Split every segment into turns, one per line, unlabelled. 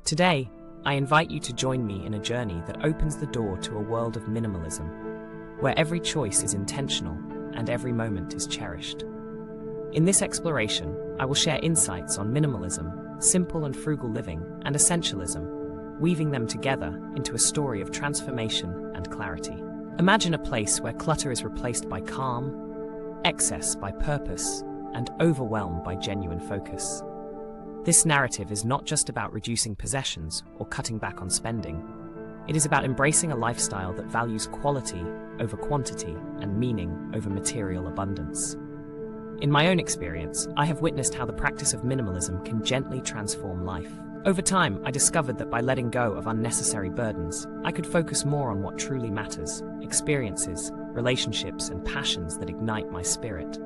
Today, I invite you to join me in a journey that opens the door to a world of minimalism, where every choice is intentional and every moment is cherished. In this exploration, I will share insights on minimalism, simple and frugal living, and essentialism, weaving them together into a story of transformation and clarity. Imagine a place where clutter is replaced by calm, excess by purpose, and overwhelm by genuine focus. This narrative is not just about reducing possessions or cutting back on spending. It is about embracing a lifestyle that values quality over quantity and meaning over material abundance. In my own experience, I have witnessed how the practice of minimalism can gently transform life. Over time, I discovered that by letting go of unnecessary burdens, I could focus more on what truly matters: experiences, relationships, and passions that ignite my spirit.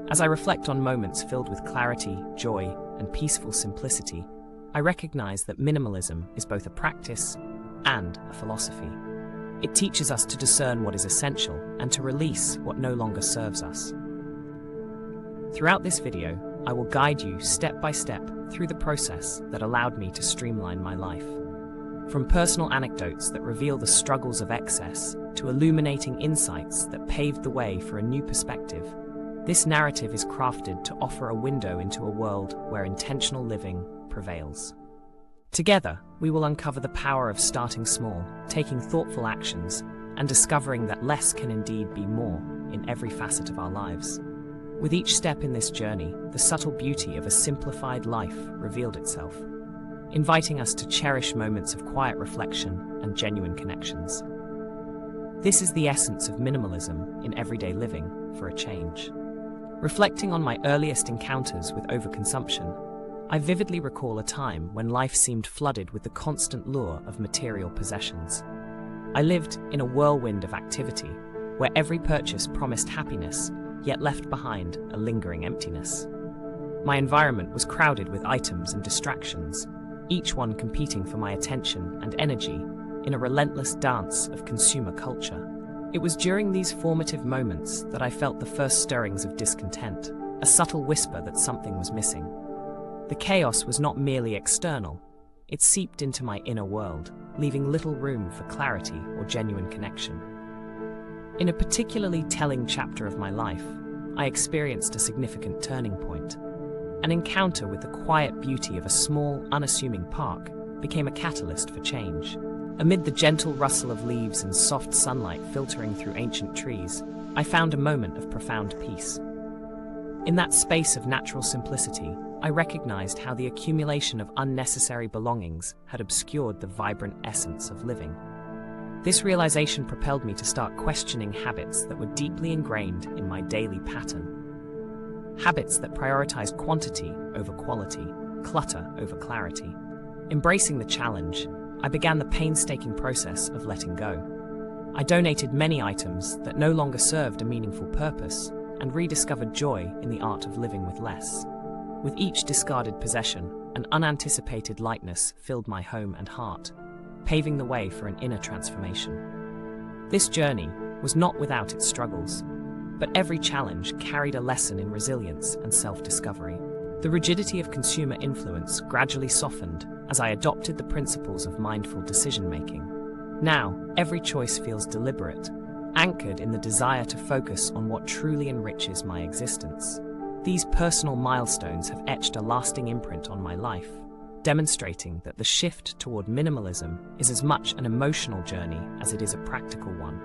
As I reflect on moments filled with clarity, joy, and peaceful simplicity, I recognize that minimalism is both a practice and a philosophy. It teaches us to discern what is essential and to release what no longer serves us. Throughout this video, I will guide you step by step through the process that allowed me to streamline my life. From personal anecdotes that reveal the struggles of excess to illuminating insights that paved the way for a new perspective, this narrative is crafted to offer a window into a world where intentional living prevails. Together, we will uncover the power of starting small, taking thoughtful actions, and discovering that less can indeed be more in every facet of our lives. With each step in this journey, the subtle beauty of a simplified life revealed itself, inviting us to cherish moments of quiet reflection and genuine connections. This is the essence of minimalism in everyday living for a change. Reflecting on my earliest encounters with overconsumption, I vividly recall a time when life seemed flooded with the constant lure of material possessions. I lived in a whirlwind of activity, where every purchase promised happiness, yet left behind a lingering emptiness. My environment was crowded with items and distractions, each one competing for my attention and energy in a relentless dance of consumer culture. It was during these formative moments that I felt the first stirrings of discontent, a subtle whisper that something was missing. The chaos was not merely external, it seeped into my inner world, leaving little room for clarity or genuine connection. In a particularly telling chapter of my life, I experienced a significant turning point. An encounter with the quiet beauty of a small, unassuming park became a catalyst for change. Amid the gentle rustle of leaves and soft sunlight filtering through ancient trees, I found a moment of profound peace. In that space of natural simplicity, I recognized how the accumulation of unnecessary belongings had obscured the vibrant essence of living. This realization propelled me to start questioning habits that were deeply ingrained in my daily pattern. Habits that prioritized quantity over quality, clutter over clarity. Embracing the challenge, I began the painstaking process of letting go. I donated many items that no longer served a meaningful purpose and rediscovered joy in the art of living with less. With each discarded possession, an unanticipated lightness filled my home and heart, paving the way for an inner transformation. This journey was not without its struggles, but every challenge carried a lesson in resilience and self-discovery. The rigidity of consumer influence gradually softened as I adopted the principles of mindful decision-making. Now, every choice feels deliberate, anchored in the desire to focus on what truly enriches my existence. These personal milestones have etched a lasting imprint on my life, demonstrating that the shift toward minimalism is as much an emotional journey as it is a practical one.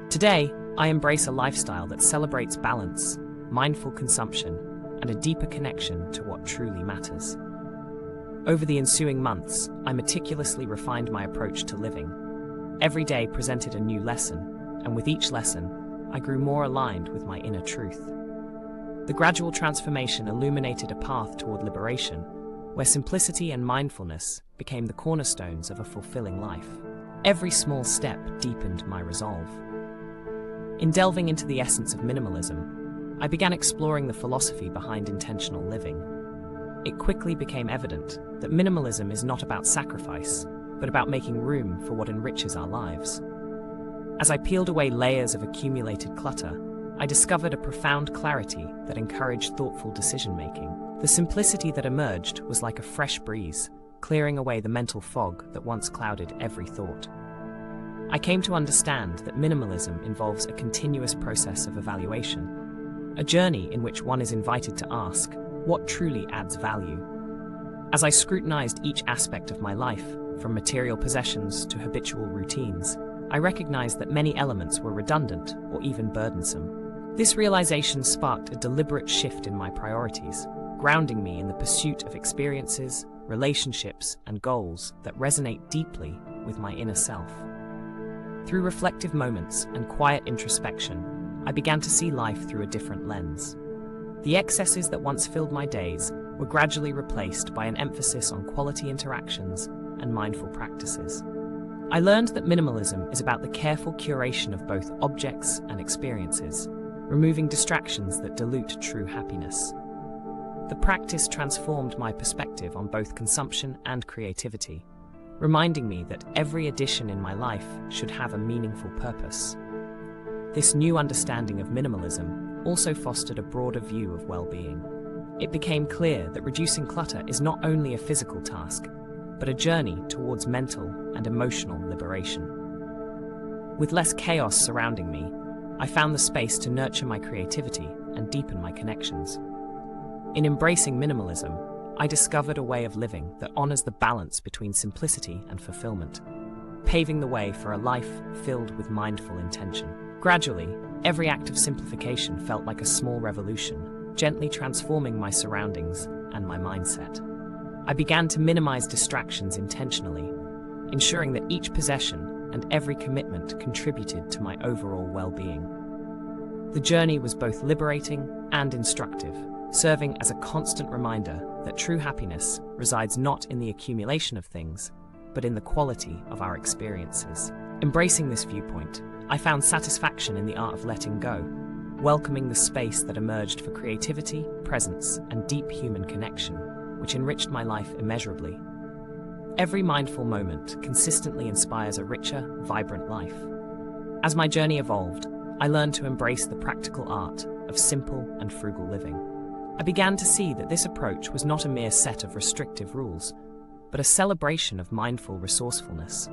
Today, I embrace a lifestyle that celebrates balance, mindful consumption, and a deeper connection to what truly matters. Over the ensuing months, I meticulously refined my approach to living. Every day presented a new lesson, and with each lesson, I grew more aligned with my inner truth. The gradual transformation illuminated a path toward liberation, where simplicity and mindfulness became the cornerstones of a fulfilling life. Every small step deepened my resolve. In delving into the essence of minimalism, I began exploring the philosophy behind intentional living. It quickly became evident that minimalism is not about sacrifice, but about making room for what enriches our lives. As I peeled away layers of accumulated clutter, I discovered a profound clarity that encouraged thoughtful decision-making. The simplicity that emerged was like a fresh breeze, clearing away the mental fog that once clouded every thought. I came to understand that minimalism involves a continuous process of evaluation, a journey in which one is invited to ask, what truly adds value? As I scrutinized each aspect of my life, from material possessions to habitual routines, I recognized that many elements were redundant or even burdensome. This realization sparked a deliberate shift in my priorities, grounding me in the pursuit of experiences, relationships, and goals that resonate deeply with my inner self. Through reflective moments and quiet introspection, I began to see life through a different lens. The excesses that once filled my days were gradually replaced by an emphasis on quality interactions and mindful practices. I learned that minimalism is about the careful curation of both objects and experiences, removing distractions that dilute true happiness. The practice transformed my perspective on both consumption and creativity, reminding me that every addition in my life should have a meaningful purpose. This new understanding of minimalism also fostered a broader view of well-being. It became clear that reducing clutter is not only a physical task, but a journey towards mental and emotional liberation. With less chaos surrounding me, I found the space to nurture my creativity and deepen my connections. In embracing minimalism, I discovered a way of living that honors the balance between simplicity and fulfillment, paving the way for a life filled with mindful intention. Gradually, every act of simplification felt like a small revolution, gently transforming my surroundings and my mindset. I began to minimize distractions intentionally, ensuring that each possession and every commitment contributed to my overall well-being. The journey was both liberating and instructive, serving as a constant reminder that true happiness resides not in the accumulation of things, but in the quality of our experiences. Embracing this viewpoint, I found satisfaction in the art of letting go, welcoming the space that emerged for creativity, presence, and deep human connection, which enriched my life immeasurably. Every mindful moment consistently inspires a richer, vibrant life. As my journey evolved, I learned to embrace the practical art of simple and frugal living. I began to see that this approach was not a mere set of restrictive rules, but a celebration of mindful resourcefulness.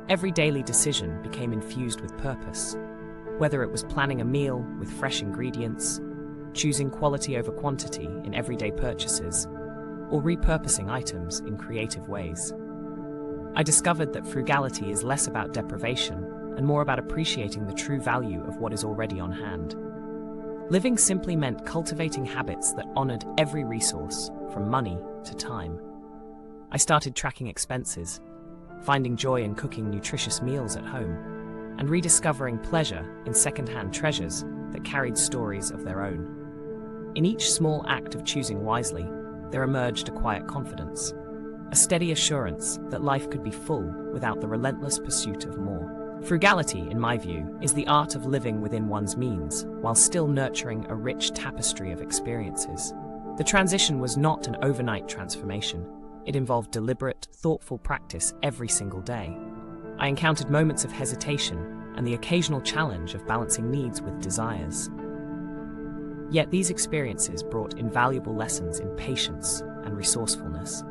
Every daily decision became infused with purpose, whether it was planning a meal with fresh ingredients, choosing quality over quantity in everyday purchases, or repurposing items in creative ways. I discovered that frugality is less about deprivation and more about appreciating the true value of what is already on hand. Living simply meant cultivating habits that honored every resource, from money to time. I started tracking expenses, finding joy in cooking nutritious meals at home, and rediscovering pleasure in second-hand treasures that carried stories of their own. In each small act of choosing wisely, there emerged a quiet confidence, a steady assurance that life could be full without the relentless pursuit of more. Frugality, in my view, is the art of living within one's means, while still nurturing a rich tapestry of experiences. The transition was not an overnight transformation. It involved deliberate, thoughtful practice every single day. I encountered moments of hesitation and the occasional challenge of balancing needs with desires. Yet these experiences brought invaluable lessons in patience and resourcefulness.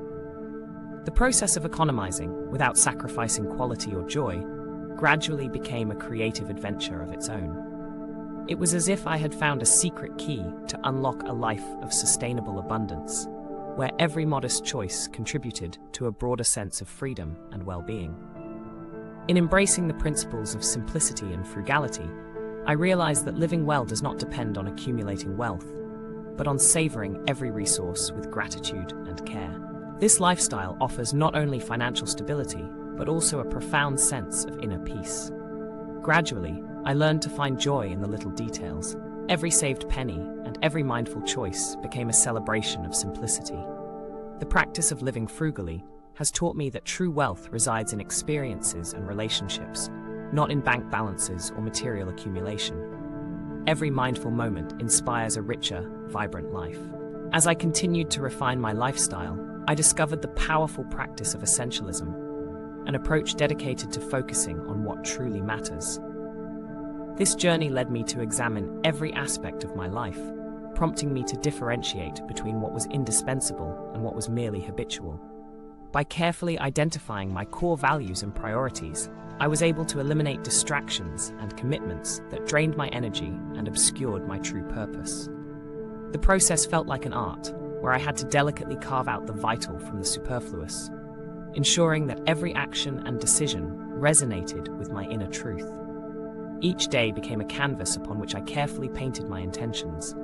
The process of economizing, without sacrificing quality or joy, gradually became a creative adventure of its own. It was as if I had found a secret key to unlock a life of sustainable abundance, where every modest choice contributed to a broader sense of freedom and well-being. In embracing the principles of simplicity and frugality, I realized that living well does not depend on accumulating wealth, but on savoring every resource with gratitude and care. This lifestyle offers not only financial stability, but also a profound sense of inner peace. Gradually, I learned to find joy in the little details. Every saved penny and every mindful choice became a celebration of simplicity. The practice of living frugally has taught me that true wealth resides in experiences and relationships, not in bank balances or material accumulation. Every mindful moment inspires a richer, vibrant life. As I continued to refine my lifestyle, I discovered the powerful practice of essentialism, an approach dedicated to focusing on what truly matters. This journey led me to examine every aspect of my life, prompting me to differentiate between what was indispensable and what was merely habitual. By carefully identifying my core values and priorities, I was able to eliminate distractions and commitments that drained my energy and obscured my true purpose. The process felt like an art, where I had to delicately carve out the vital from the superfluous, ensuring that every action and decision resonated with my inner truth. Each day became a canvas upon which I carefully painted my intentions,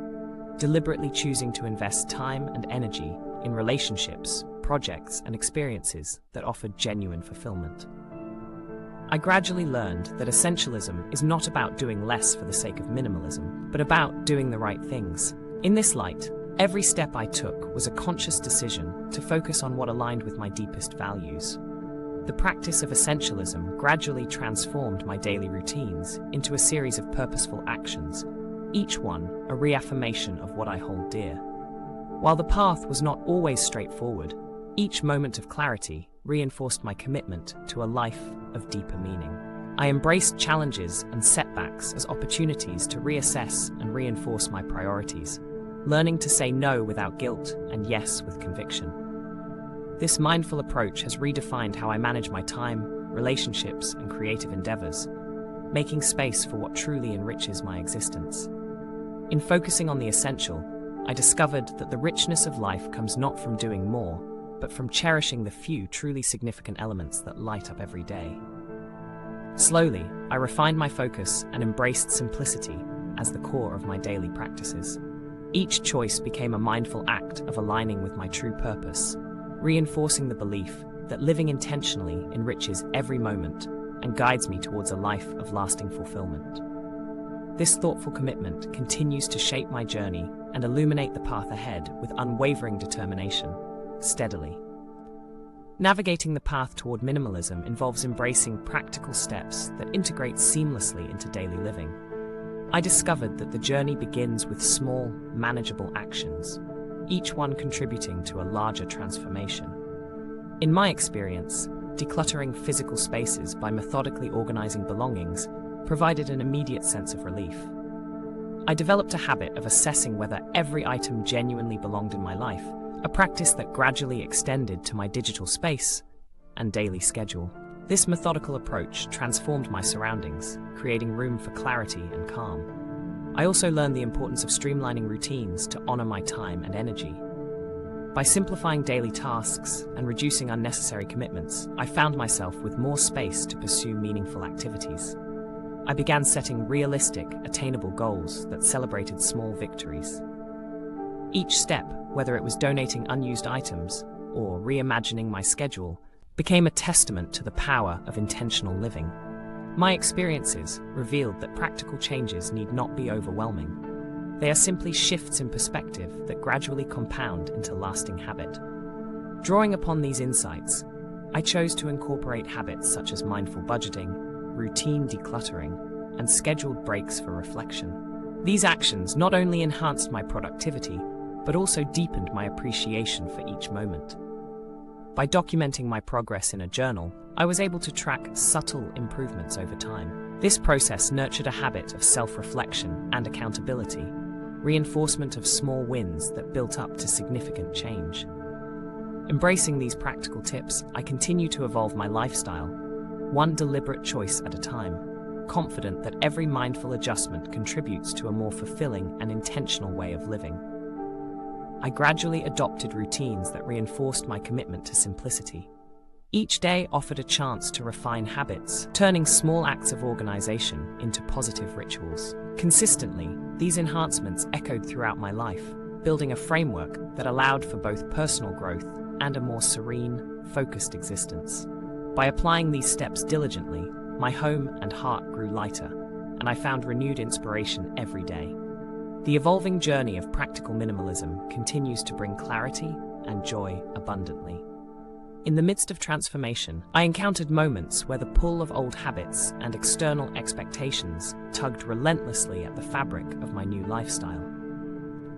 deliberately choosing to invest time and energy in relationships, projects, and experiences that offered genuine fulfillment. I gradually learned that essentialism is not about doing less for the sake of minimalism, but about doing the right things. In this light, every step I took was a conscious decision to focus on what aligned with my deepest values. The practice of essentialism gradually transformed my daily routines into a series of purposeful actions, each one a reaffirmation of what I hold dear. While the path was not always straightforward, each moment of clarity reinforced my commitment to a life of deeper meaning. I embraced challenges and setbacks as opportunities to reassess and reinforce my priorities, learning to say no without guilt and yes with conviction. This mindful approach has redefined how I manage my time, relationships, and creative endeavors, making space for what truly enriches my existence. In focusing on the essential, I discovered that the richness of life comes not from doing more, but from cherishing the few truly significant elements that light up every day. Slowly, I refined my focus and embraced simplicity as the core of my daily practices. Each choice became a mindful act of aligning with my true purpose, reinforcing the belief that living intentionally enriches every moment and guides me towards a life of lasting fulfillment. This thoughtful commitment continues to shape my journey and illuminate the path ahead with unwavering determination, steadily. Navigating the path toward minimalism involves embracing practical steps that integrate seamlessly into daily living. I discovered that the journey begins with small, manageable actions, each one contributing to a larger transformation. In my experience, decluttering physical spaces by methodically organizing belongings provided an immediate sense of relief. I developed a habit of assessing whether every item genuinely belonged in my life, a practice that gradually extended to my digital space and daily schedule. This methodical approach transformed my surroundings, creating room for clarity and calm. I also learned the importance of streamlining routines to honor my time and energy. By simplifying daily tasks and reducing unnecessary commitments, I found myself with more space to pursue meaningful activities. I began setting realistic, attainable goals that celebrated small victories. Each step, whether it was donating unused items or reimagining my schedule, became a testament to the power of intentional living. My experiences revealed that practical changes need not be overwhelming. They are simply shifts in perspective that gradually compound into lasting habit. Drawing upon these insights, I chose to incorporate habits such as mindful budgeting, routine decluttering, and scheduled breaks for reflection. These actions not only enhanced my productivity, but also deepened my appreciation for each moment. By documenting my progress in a journal, I was able to track subtle improvements over time. This process nurtured a habit of self-reflection and accountability, reinforcement of small wins that built up to significant change. Embracing these practical tips, I continue to evolve my lifestyle, one deliberate choice at a time, confident that every mindful adjustment contributes to a more fulfilling and intentional way of living. I gradually adopted routines that reinforced my commitment to simplicity. Each day offered a chance to refine habits, turning small acts of organization into positive rituals. Consistently, these enhancements echoed throughout my life, building a framework that allowed for both personal growth and a more serene, focused existence. By applying these steps diligently, my home and heart grew lighter, and I found renewed inspiration every day. The evolving journey of practical minimalism continues to bring clarity and joy abundantly. In the midst of transformation, I encountered moments where the pull of old habits and external expectations tugged relentlessly at the fabric of my new lifestyle.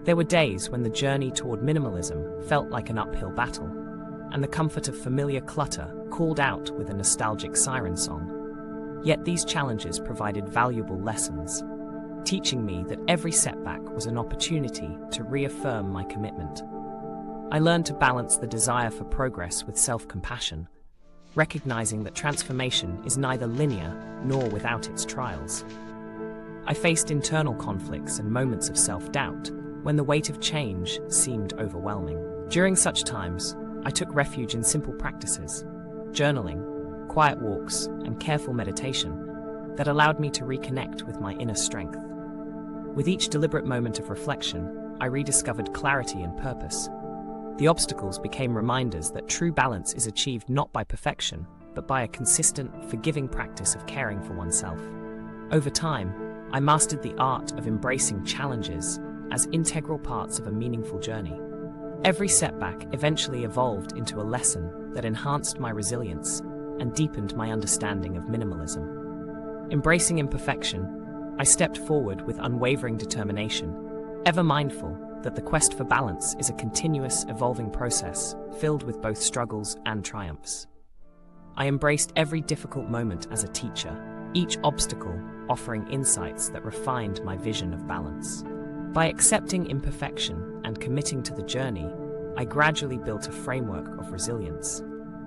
There were days when the journey toward minimalism felt like an uphill battle, and the comfort of familiar clutter called out with a nostalgic siren song. Yet these challenges provided valuable lessons, teaching me that every setback was an opportunity to reaffirm my commitment. I learned to balance the desire for progress with self-compassion, recognizing that transformation is neither linear nor without its trials. I faced internal conflicts and moments of self-doubt when the weight of change seemed overwhelming. During such times, I took refuge in simple practices, journaling, quiet walks, and careful meditation that allowed me to reconnect with my inner strength. With each deliberate moment of reflection, I rediscovered clarity and purpose. The obstacles became reminders that true balance is achieved not by perfection, but by a consistent, forgiving practice of caring for oneself. Over time, I mastered the art of embracing challenges as integral parts of a meaningful journey. Every setback eventually evolved into a lesson that enhanced my resilience and deepened my understanding of minimalism. Embracing imperfection, I stepped forward with unwavering determination, ever mindful that the quest for balance is a continuous, evolving process filled with both struggles and triumphs. I embraced every difficult moment as a teacher, each obstacle offering insights that refined my vision of balance. By accepting imperfection and committing to the journey, I gradually built a framework of resilience.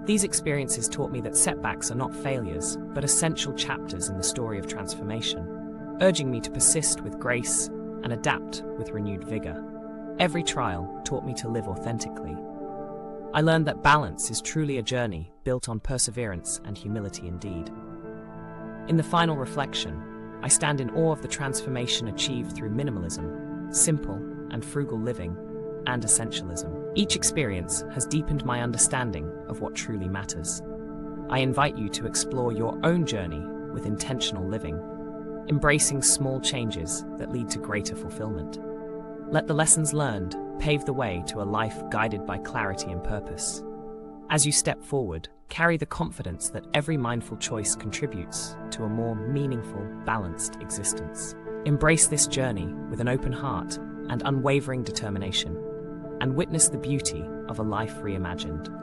These experiences taught me that setbacks are not failures, but essential chapters in the story of transformation, urging me to persist with grace and adapt with renewed vigor. Every trial taught me to live authentically. I learned that balance is truly a journey built on perseverance and humility indeed. In the final reflection, I stand in awe of the transformation achieved through minimalism, simple and frugal living, and essentialism. Each experience has deepened my understanding of what truly matters. I invite you to explore your own journey with intentional living, embracing small changes that lead to greater fulfillment. Let the lessons learned pave the way to a life guided by clarity and purpose. As you step forward, carry the confidence that every mindful choice contributes to a more meaningful, balanced existence. Embrace this journey with an open heart and unwavering determination, and witness the beauty of a life reimagined.